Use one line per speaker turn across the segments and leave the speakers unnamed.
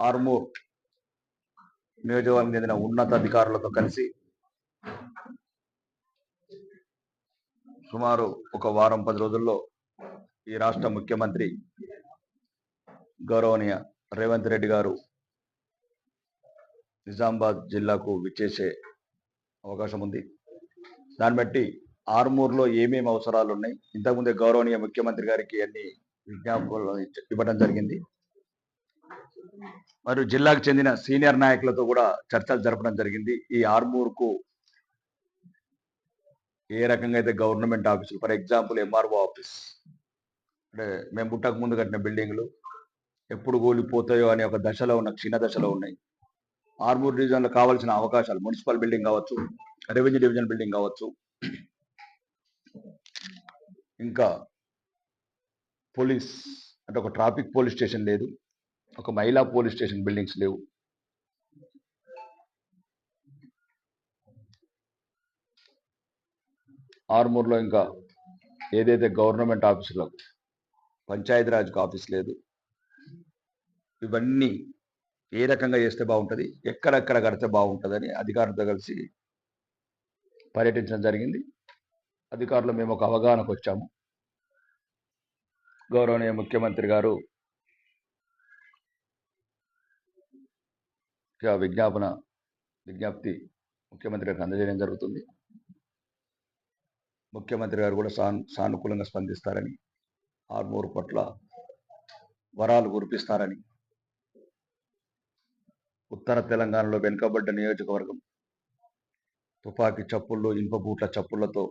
ఆర్మూర్ నియోజకవర్గం చెందిన ఉన్నతాధికారులతో కలిసి సుమారు ఒక వారం 10 రోజుల్లో ఈ రాష్ట్ర ముఖ్యమంత్రి గౌరవనీయ రేవంత్ రెడ్డి గారు నిజామాబాద్ జిల్లాకు విచ్చేసే అవకాశం ఉంది. దాన్ని బట్టి ఆర్మూర్లో ఏమేమి అవసరాలు ఉన్నాయి, ఇంతకుముందే గౌరవనీయ ముఖ్యమంత్రి గారికి అన్ని విజ్ఞాపనలు ఇవ్వడం జరిగింది. మరియు జిల్లాకు చెందిన సీనియర్ నాయకులతో కూడా చర్చలు జరపడం జరిగింది. ఈ ఆర్మూర్కు ఏ రకంగా అయితే గవర్నమెంట్ ఆఫీసులు, ఫర్ ఎగ్జాంపుల్ ఎంఆర్ఓ ఆఫీస్, అంటే మేము పుట్టక ముందు కట్టిన బిల్డింగ్లు ఎప్పుడు కూలిపోతాయో అనే ఒక దశలో ఉన్న క్షీణ దశలో ఉన్నాయి. ఆర్మూర్ డివిజన్లో కావాల్సిన అవకాశాలు, మున్సిపల్ బిల్డింగ్ కావచ్చు, రెవెన్యూ డివిజన్ బిల్డింగ్ కావచ్చు, ఇంకా పోలీస్ అంటే ఒక ట్రాఫిక్ పోలీస్ స్టేషన్ లేదు, ఒక మహిళా పోలీస్ స్టేషన్ బిల్డింగ్స్ లేవు. ఆర్మూర్లో ఇంకా ఏదైతే గవర్నమెంట్ ఆఫీసులకు, పంచాయతీరాజ్కి ఆఫీస్ లేదు. ఇవన్నీ ఏ రకంగా చేస్తే బాగుంటుంది, ఎక్కడెక్కడ కడితే బాగుంటుందని అధికారులతో కలిసి పర్యటించడం జరిగింది. అధికారులు మేము ఒక అవగాహనకు వచ్చాము. గౌరవనీయ ముఖ్యమంత్రి గారు విజ్ఞప్తి ముఖ్యమంత్రి గారికి అందజేయడం జరుగుతుంది. ముఖ్యమంత్రి గారు కూడా సానుకూలంగా స్పందిస్తారని, ఆర్మూర్ పట్ల వరాలు కురిపిస్తారని, ఉత్తర తెలంగాణలో వెనుకబడ్డ నియోజకవర్గం, తుపాకీ చప్పుళ్ళు, ఇనుప బూట్ల చప్పుళ్లతో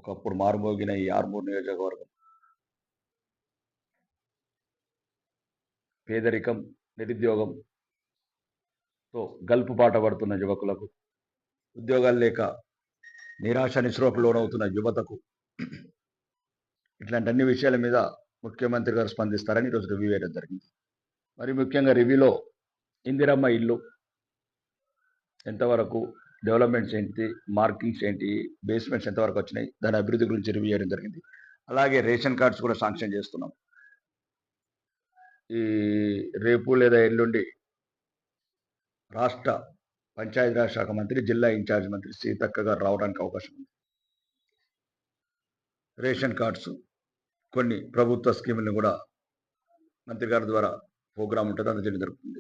ఒకప్పుడు మారుమోగిన ఈ ఆర్మూర్ నియోజకవర్గం పేదరికం, నిరుద్యోగంతో గల్పు బాట పడుతున్న యువకులకు, ఉద్యోగాలు లేక నిరాశ నిస్పృహకు లోనవుతున్న యువతకు, ఇట్లాంటి అన్ని విషయాల మీద ముఖ్యమంత్రి గారు స్పందిస్తారని ఈరోజు రివ్యూ వేయడం జరిగింది. మరి ముఖ్యంగా రివ్యూలో ఇందిరమ్మ ఇల్లు ఎంతవరకు, డెవలప్మెంట్స్ ఏంటి, మార్కింగ్స్ ఏంటి, బేస్మెంట్స్ ఎంతవరకు వచ్చినాయి, దాని అభివృద్ధి గురించి రివ్యూ చేయడం జరిగింది. అలాగే రేషన్ కార్డ్స్ కూడా శాంక్షన్ చేస్తున్నాం. ఈ రేపు లేదా ఎల్లుండి రాష్ట్ర పంచాయతీరాజ్ శాఖ మంత్రి, జిల్లా ఇన్ఛార్జ్ మంత్రి సీతక్క గారు రావడానికి అవకాశం ఉంది. రేషన్ కార్డ్స్, కొన్ని ప్రభుత్వ స్కీములను కూడా మంత్రి గారి ద్వారా ప్రోగ్రాం ఉంటుంది, అందజేయడం జరుగుతుంది.